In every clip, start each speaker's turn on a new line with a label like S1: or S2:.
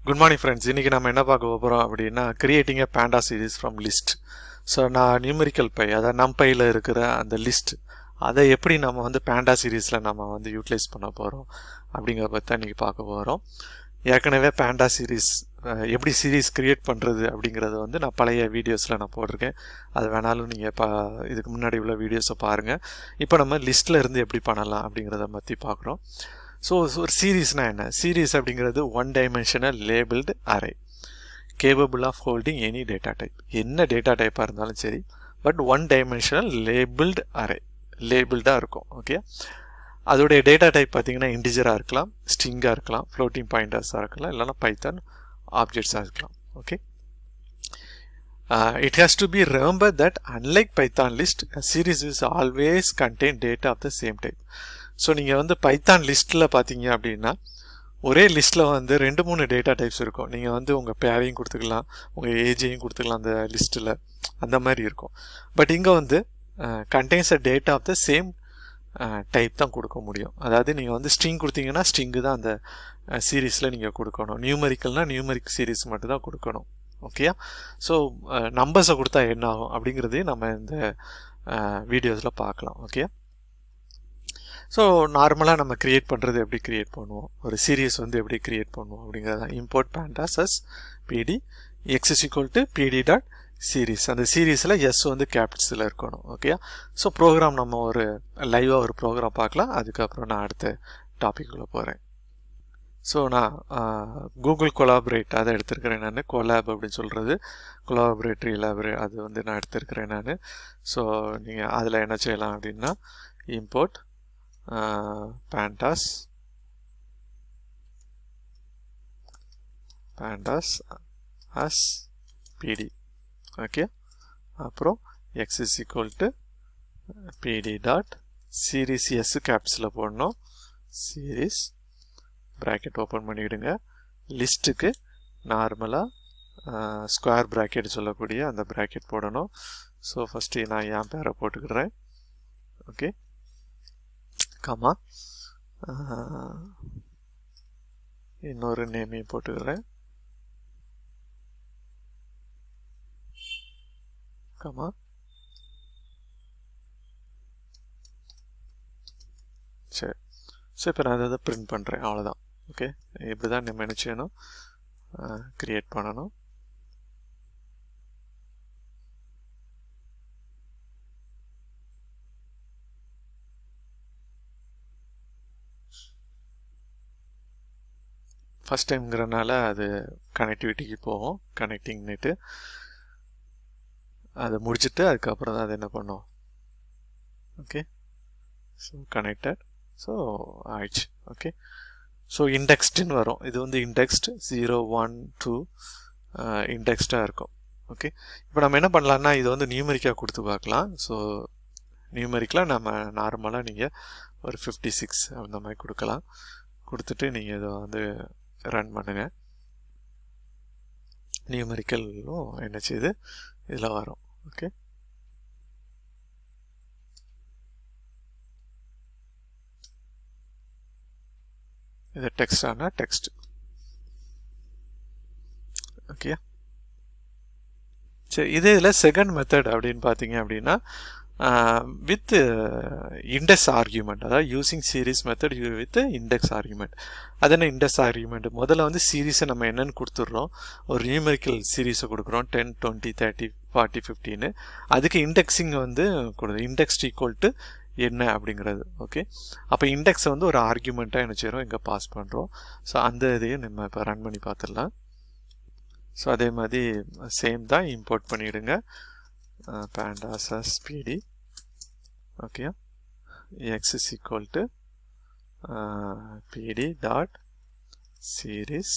S1: Good morning friends. இன்னைக்கு நம்ம என்ன பார்க்க போறோம் அப்படின்னா creating a panda series from list. So நான் நியூமெரிக்கல் பை அதாவது நம்பையில் இருக்கிற அந்த லிஸ்ட் அதை எப்படி நம்ம வந்து பேண்டா சீரீஸில் நம்ம வந்து யூட்டிலைஸ் பண்ண போகிறோம் அப்படிங்கிறத பற்றி தான் இன்றைக்கி பார்க்க போகிறோம். ஏற்கனவே பேண்டா சீரீஸ் எப்படி சீரீஸ் க்ரியேட் பண்ணுறது அப்படிங்கிறத வந்து நான் பழைய வீடியோஸில் நான் போட்டிருக்கேன். அது வேணாலும் நீங்கள் இதுக்கு முன்னாடி உள்ள வீடியோஸை பாருங்கள். இப்போ நம்ம லிஸ்ட்டில் இருந்து எப்படி பண்ணலாம் அப்படிங்கிறத பற்றி பார்க்குறோம். ஸோ ஒரு சீரீஸ்னால் என்ன? சீரீஸ் அப்படிங்கிறது one dimensional labelled array capable of holding any data type. என்ன டேட்டா டைப்பாக இருந்தாலும் சரி, but one dimensional labelled array லேபிள்டாக இருக்கும். ஓகே, அதோடைய டேட்டா டைப் பார்த்தீங்கன்னா இன்டிஜராக இருக்கலாம், ஸ்ட்ரிங்காக இருக்கலாம், ஃப்ளோட்டிங் பாயிண்டர்ஸாக இருக்கலாம், இல்லைனா பைத்தான் ஆப்ஜெக்ட்ஸாக இருக்கலாம். Okay, it has to be remembered that unlike Python list, a series is always contain data of the same type. So நீங்கள் வந்து பைத்தான் லிஸ்ட்டில் பார்த்தீங்க அப்படின்னா ஒரே லிஸ்ட்டில் வந்து 2-3 டேட்டா டைப்ஸ் இருக்கும். நீங்கள் வந்து உங்கள் பேரையும் கொடுத்துக்கலாம், உங்கள் ஏஜையும் கொடுத்துக்கலாம் அந்த லிஸ்ட்டில், அந்த மாதிரி இருக்கும். பட் இங்கே வந்து contains a data of the same type தான் கொடுக்க முடியும். அதாவது நீங்கள் வந்து ஸ்ட்ரிங் கொடுத்தீங்கன்னா ஸ்ட்ரிங்கு தான் அந்த சீரீஸில் நீங்கள் கொடுக்கணும். நியூமெரிக்கல்னால் நியூமெரிக் சீரீஸ் மட்டும் தான் கொடுக்கணும். ஓகேயா? ஸோ நம்பர்ஸை கொடுத்தா என்ன ஆகும் அப்படிங்கிறதையும் நம்ம இந்த வீடியோஸில் பார்க்கலாம். ஓகே, ஸோ நார்மலாக நம்ம க்ரியேட் பண்ணுறது எப்படி க்ரியேட் பண்ணுவோம், ஒரு சீரீஸ் வந்து எப்படி க்ரியேட் பண்ணுவோம் அப்படிங்கிறத இம்போர்ட் பேண்டாஸ் அஸ் பிடி எக்ஸ் இஸ் ஈக்குவல் டு பிடி டாட் சீரீஸ். அந்த சீரீஸில் எஸ் வந்து கேபிட்டல்ஸில் இருக்கணும். ஓகே, ஸோ ப்ரோக்ராம் நம்ம ஒரு லைவாக ஒரு ப்ரோக்ராம் பார்க்கலாம். அதுக்கப்புறம் நான் அடுத்த டாபிக்குள்ளே போகிறேன். ஸோ நான் கூகுள் கொலாபரேட் அதை எடுத்துருக்கிறேன். நான் கொலாப் அப்படின்னு சொல்கிறது கொலாபரேட்டரி எலாபரேட் அது வந்து நான் எடுத்துருக்கிறேன் நான். ஸோ நீங்கள் அதில் என்ன செய்யலாம் அப்படின்னா import pandas as pd. Okay, அப்புறம் x is equal to pd dot series S கேப்ஸில் போடணும். சீரீஸ் ப்ராக்கெட் ஓப்பன் பண்ணிவிடுங்க. லிஸ்ட்டுக்கு நார்மலாக ஸ்கொயர் ப்ராக்கெட் சொல்லக்கூடிய அந்த ப்ராக்கெட் போடணும். ஸோ ஃபஸ்ட்டு நான் என் பேரை போட்டுக்கிறேன். ஓகே, கமா இன்னொரு நேமையும் போட்டுக்கிறேன். கமா சரி. ஸோ இப்போ நான் அதை பிரிண்ட் பண்ணுறேன், அவ்வளோதான். ஓகே, இப்படி தான் நம்ம என்ன செய்யணும், க்ரியேட் பண்ணணும். ஃபஸ்ட் டைம்ங்கிறனால அது கனெக்டிவிட்டிக்கு போகும். கனெக்டிங்னுட்டு அதை முடிச்சுட்டு அதுக்கப்புறம் தான் அது என்ன பண்ணும். Okay, so connected. ஸோ ஆயிடுச்சு. ஓகே, ஸோ இண்டெக்ஸ்டுன்னு வரும். இது வந்து இண்டெக்ஸ்டு 0, 1, 2 இண்டெக்ஸ்டாக இருக்கும். ஓகே, இப்போ நம்ம என்ன பண்ணலான்னா இது வந்து நியூமெரிக்காக கொடுத்து பார்க்கலாம். ஸோ நியூமெரிக்கலாக நம்ம நார்மலாக நீங்கள் ஒரு 56 அந்த மாதிரி கொடுக்கலாம். கொடுத்துட்டு நீங்கள் இதை வந்து ரன் பண்ணுங்க. நியூமெரிக்கலும் என்ன செய்யுது இதில் வரும். ஓகே, இது டெக்ஸ்ட் ஆனால் டெக்ஸ்ட். ஓகே, சரி. இதே இதில் செகண்ட் மெத்தட் அப்படின்னு பார்த்தீங்க அப்படின்னா வித் இண்டெக்ஸ் ஆர்கியூமெண்ட், அதாவது using series method with index argument. அது என்ன இண்டெக்ஸ் ஆர்கியூமெண்ட்? முதல்ல வந்து சீரீஸை நம்ம என்னென்னு கொடுத்துட்றோம், ஒரு நியூமெரிக்கல் சீரீஸை கொடுக்குறோம் 10, 20, 30, 40, 50ன்னு. அதுக்கு இண்டெக்ஸிங் வந்து கொடுக்குது. இண்டெக்ஸ் ஈக்குவல் டு என்ன அப்படிங்கிறது. ஓகே, அப்போ இண்டெக்ஸை வந்து ஒரு ஆர்கியூமெண்ட்டாக என்ன செய்கிறோம், இங்கே பாஸ் பண்ணுறோம். ஸோ அந்த இதையும் நம்ம இப்போ ரன் பண்ணி பார்த்துடலாம். ஸோ அதே மாதிரி சேம் தான், இம்போர்ட் பண்ணிவிடுங்க pandas as pd. okay, x is equal to pd dot series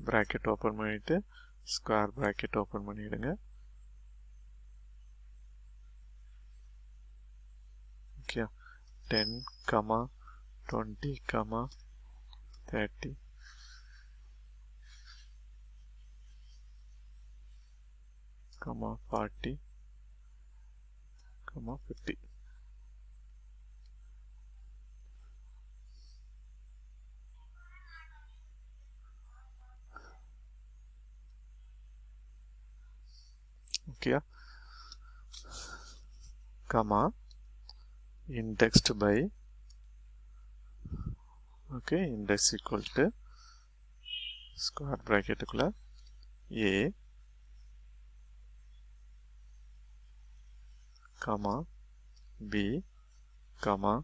S1: bracket open பண்ணிட்டு square bracket open பண்ணிடுங்க. okay, 10, 20, 30, comma 40, comma 50. Okay, comma indexed by, okay, index equal to square bracket குள்ள a comma b comma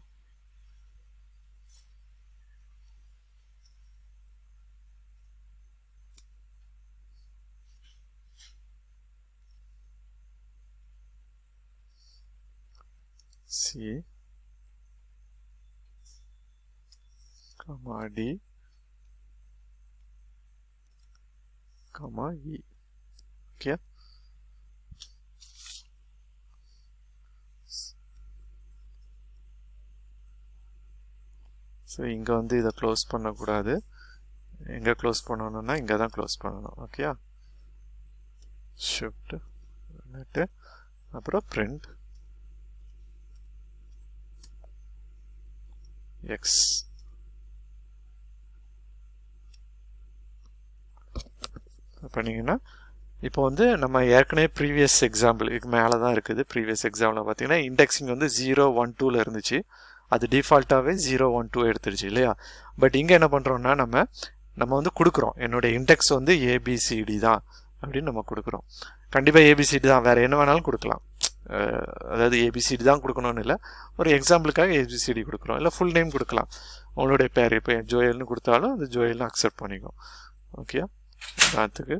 S1: c comma d comma e. Okay, so இங்கே வந்து இதை close பண்ணக்கூடாது, எங்கே close பண்ணணும்னா இங்கே தான் க்ளோஸ் பண்ணணும். ஓகே, ஷிஃப்ட் நெட்டு அப்புறம் பிரிண்ட் எக்ஸ். பண்ணிங்கன்னா இப்போ வந்து நம்ம ஏற்கனவே ப்ரீவியஸ் எக்ஸாம்பிள் இதுக்கு மேலே தான் இருக்குது. ப்ரீவியஸ் எக்ஸாம்பிளில் பார்த்தீங்கன்னா இண்டெக்ஸிங் வந்து 0 1 2ல் இருந்துச்சு, அது டிஃபால்ட்டாகவே 0 1 2 எடுத்துருச்சு இல்லையா. பட் இங்கே என்ன பண்ணுறோம்னா நம்ம வந்து கொடுக்குறோம் என்னுடைய இண்டெக்ஸ் வந்து ஏபிசிடி தான் அப்படின்னு நம்ம கொடுக்குறோம். கண்டிப்பாக ஏபிசிடி தான், வேறு என்ன வேணாலும் கொடுக்கலாம். அதாவது ஏபிசிடி தான் கொடுக்கணும்னு இல்லை, ஒரு எக்ஸாம்பிளுக்காக ஏபிசிடி கொடுக்குறோம். இல்லை ஃபுல் நேம் கொடுக்கலாம், உங்களுடைய பேர். இப்போ ஜோயல்னு கொடுத்தாலும் அது ஜோயல்னு அக்செப்ட் பண்ணிக்கும். ஓகே, அதுக்கு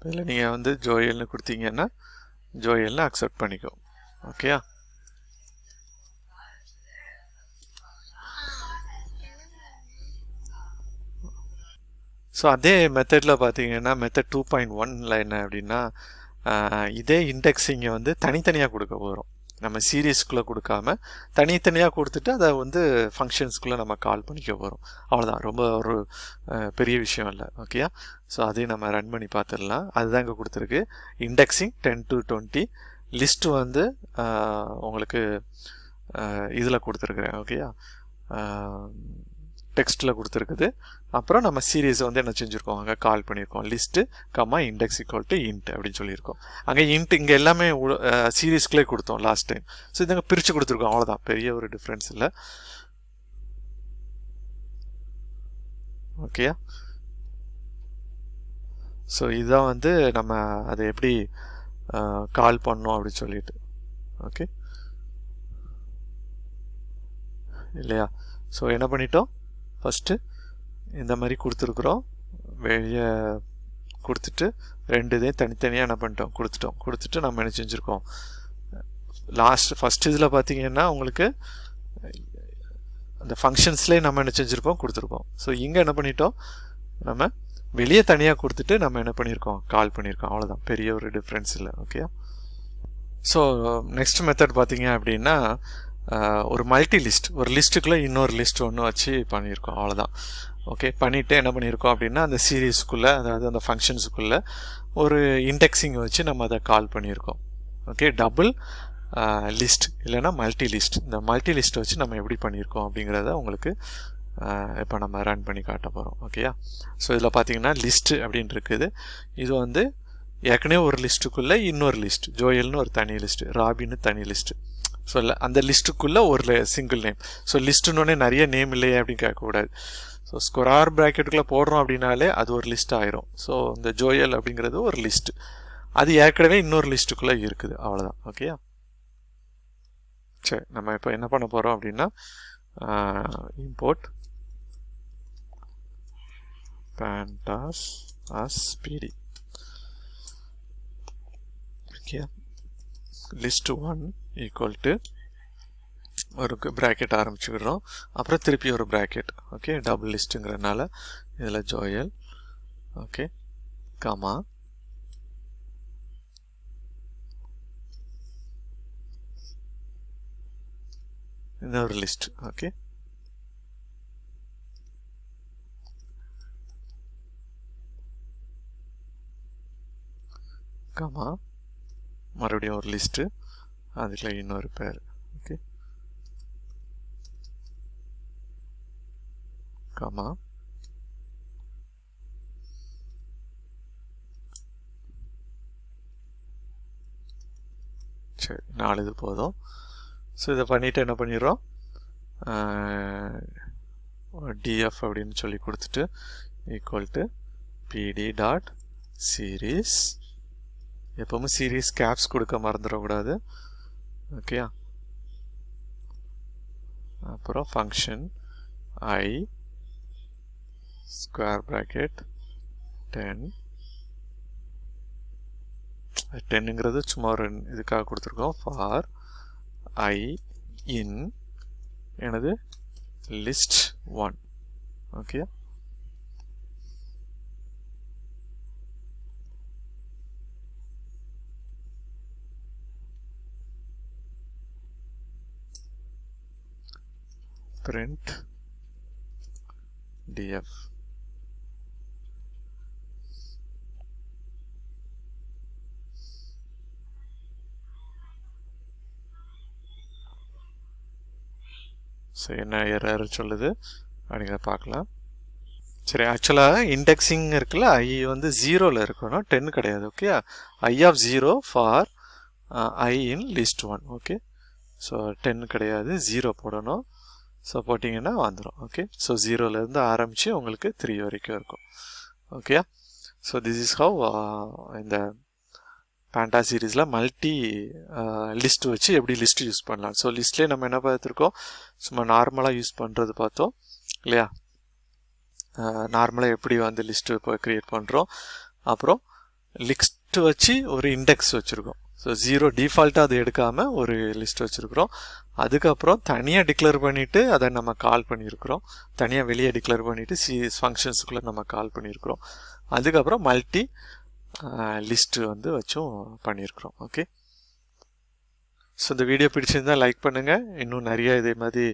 S1: இதில் நீங்கள் வந்து ஜோயல்னு கொடுத்தீங்கன்னா ஜோயல்னு அக்செப்ட் பண்ணிக்கும். ஓகேயா, ஸோ அதே மெத்தடில் பார்த்தீங்கன்னா மெத்தட் 2.1ல் என்ன அப்படின்னா இதே இண்டெக்ஸிங்கை வந்து தனித்தனியாக கொடுக்க போகிறோம். நம்ம சீரீஸ்குள்ளே கொடுக்காம தனித்தனியாக கொடுத்துட்டு அதை வந்து ஃபங்க்ஷன்ஸ்குள்ளே நம்ம கால் பண்ணிக்க போகிறோம். அவ்வளோதான், ரொம்ப ஒரு பெரிய விஷயம் இல்லை. ஓகேயா, ஸோ அதையும் நம்ம ரன் பண்ணி பார்த்துடலாம். அதுதான் இங்கே கொடுத்துருக்கு, இண்டெக்ஸிங் 10 to 20. லிஸ்ட்டு வந்து உங்களுக்கு இதில் கொடுத்துருக்குறேன். ஓகேயா, டெக்ஸ்ட்டில் கொடுத்துருக்குது. அப்புறம் நம்ம சீரீஸை வந்து என்ன செஞ்சுருக்கோம், அங்கே கால் பண்ணியிருக்கோம், list comma index equal to int அப்படின்னு சொல்லியிருக்கோம். அங்கே இன்ட் இங்கே எல்லாமே சீரீஸ்க்குள்ளே கொடுத்தோம் லாஸ்ட் டைம். ஸோ இதை பிரித்து கொடுத்துருக்கோம், அவ்வளோதான், பெரிய ஒரு டிஃப்ரென்ஸ் இல்லை. ஓகேயா, ஸோ இதுதான் வந்து நம்ம அதை எப்படி கால் பண்ணோம் அப்படின்னு சொல்லிட்டு. ஓகே இல்லையா, ஸோ என்ன பண்ணிட்டோம், ஃபஸ்ட்டு இந்த மாதிரி கொடுத்துருக்குறோம், வெளியே கொடுத்துட்டு ரெண்டு இதையும் தனித்தனியாக என்ன பண்ணிட்டோம் கொடுத்துட்டு நம்ம என்ன செஞ்சுருக்கோம், ஃபஸ்ட் இதில் பார்த்தீங்கன்னா உங்களுக்கு அந்த ஃபங்க்ஷன்ஸ்லேயே நம்ம என்ன செஞ்சுருக்கோம் கொடுத்துருக்கோம். ஸோ இங்கே என்ன பண்ணிட்டோம், நம்ம வெளியே தனியாக கொடுத்துட்டு நம்ம என்ன பண்ணியிருக்கோம் கால் பண்ணியிருக்கோம், அவ்வளோதான், பெரிய ஒரு டிஃப்ரென்ஸ் இல்லை. ஓகே, ஸோ நெக்ஸ்ட் மெத்தட் பார்த்தீங்க அப்படின்னா ஒரு மல்டி லிஸ்ட், ஒரு லிஸ்ட்டுக்குள்ளே இன்னொரு லிஸ்ட் ஒன்று வச்சு பண்ணியிருக்கோம், அவ்வளோதான். ஓகே, பண்ணிவிட்டு என்ன பண்ணியிருக்கோம் அப்படின்னா அந்த சீரீஸ்க்குள்ளே, அதாவது அந்த ஃபங்க்ஷன்ஸுக்குள்ளே ஒரு இண்டெக்ஸிங் வச்சு நம்ம அதை கால் பண்ணியிருக்கோம். ஓகே, டபுள் லிஸ்ட் இல்லைனா மல்டி லிஸ்ட். இந்த மல்டி லிஸ்ட் வச்சு நம்ம எப்படி பண்ணியிருக்கோம் அப்படிங்கிறத உங்களுக்கு இப்போ நம்ம ரன் பண்ணி காட்ட போகிறோம். ஓகேயா, ஸோ இதில் பார்த்தீங்கன்னா லிஸ்ட்டு அப்படின்னு இருக்குது. இது வந்து ஏற்கனவே ஒரு லிஸ்ட்டுக்குள்ளே இன்னொரு லிஸ்ட், ஜோயல்னு ஒரு தனி லிஸ்ட்டு, ராபின்னு தனி லிஸ்ட்டு. ஸோ இல்லை அந்த லிஸ்ட்டுக்குள்ளே ஒரு சிங்கிள் நேம். ஸோ லிஸ்ட்டுன்னொன்னே நிறைய நேம் இல்லையே அப்படின்னு கேட்கக்கூடாது. ஸோ ஸ்கொயர் ப்ராக்கெட்டுக்குள்ளே போடுறோம் அப்படின்னாலே அது ஒரு லிஸ்ட் ஆயிரும். ஸோ இந்த ஜோயல் அப்படிங்கிறது ஒரு லிஸ்ட்டு, அது ஏற்கனவே இன்னொரு லிஸ்ட்டுக்குள்ளே இருக்குது, அவ்வளோதான். ஓகேயா, சரி, நம்ம இப்போ என்ன பண்ண போகிறோம் அப்படின்னா import pandas as pd. Okay, list1 equal to ஒரு ப்ராக்கெட் ஆரம்பிச்சுக்கிறோம், அப்புறம் திருப்பி ஒரு ப்ராக்கெட். ஓகே, டபுள் லிஸ்ட்டுங்கிறதுனால இதில் ஜோயல். ஓகே, கமா இந்த ஒரு லிஸ்ட். ஓகே, கமா மறுபடியும் ஒரு லிஸ்ட்டு, அதுக்குள்ள இன்னொரு பேர். ஓகே, கமா சரி 4 இது போதும். ஸோ இதை பண்ணிவிட்டு என்ன பண்ணிடுறோம், df அப்படின்னு சொல்லி கொடுத்துட்டு equal to pd dot series. எப்பவுமே சீரீஸ் கேப்ஸ் கொடுக்க மறந்துடக்கூடாது. ஓகேயா, அப்புறம் ஃபங்க்ஷன் I ஸ்கொயர் ப்ராக்கெட் 10ங்கிறது சும்மா ஒரு இதுக்காக கொடுத்துருக்கோம். ஃபார் I இன் எனது list 1. Okay, print df. So என்ன எரர் சொல்லுது அப்படிங்கிறத பார்க்கலாம். சரி, ஆக்சுவலாக இண்டெக்ஸிங் இருக்குல்ல, ஐ வந்து 0ல் இருக்கணும், 10 கிடையாது. Okay, I of 0 for I in list 1. Okay, so 10 கிடையாது, 0 போடணும். ஸோ போட்டிங்கன்னா வந்துடும். ஓகே, ஸோ 0லேருந்து ஆரம்பித்து உங்களுக்கு 3 வரைக்கும் இருக்கும். Okay, so this is how இந்த பேண்டா சீரீஸில் மல்டி லிஸ்ட் வச்சு எப்படி லிஸ்ட் யூஸ் பண்ணலாம். ஸோ லிஸ்ட்லேயே நம்ம என்ன பார்த்துருக்கோம், சும்மா நார்மலாக யூஸ் பண்ணுறது பார்த்தோம் இல்லையா. நார்மலாக எப்படி வந்து லிஸ்ட்டு இப்போ க்ரியேட் பண்ணுறோம், அப்புறம் லிஸ்ட் வச்சு ஒரு இண்டெக்ஸ் வச்சுருக்கோம். ஸோ 0 டிஃபால்ட்டாக அது எடுக்காமல் ஒரு லிஸ்ட் வச்சுருக்குறோம். அதுக்கப்புறம் தனியாக டிக்ளேர் பண்ணிவிட்டு அதை நம்ம கால் பண்ணியிருக்கிறோம். தனியாக வெளியே டிக்ளேர் பண்ணிவிட்டு ஃபங்க்ஷன்ஸுக்குள்ளே நம்ம கால் பண்ணியிருக்கிறோம். அதுக்கப்புறம் மல்டி லிஸ்ட்டு வந்து வச்சும் பண்ணியிருக்கிறோம். ஓகே, ஸோ இந்த வீடியோ பிடிச்சிருந்தால் லைக் பண்ணுங்கள். இன்னும் நிறைய இதே மாதிரி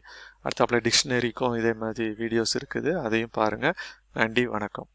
S1: அடுத்தாப்புல டிக்ஷனரிக்கும் இதே மாதிரி வீடியோஸ் இருக்குது, அதையும் பாருங்கள். நன்றி, வணக்கம்.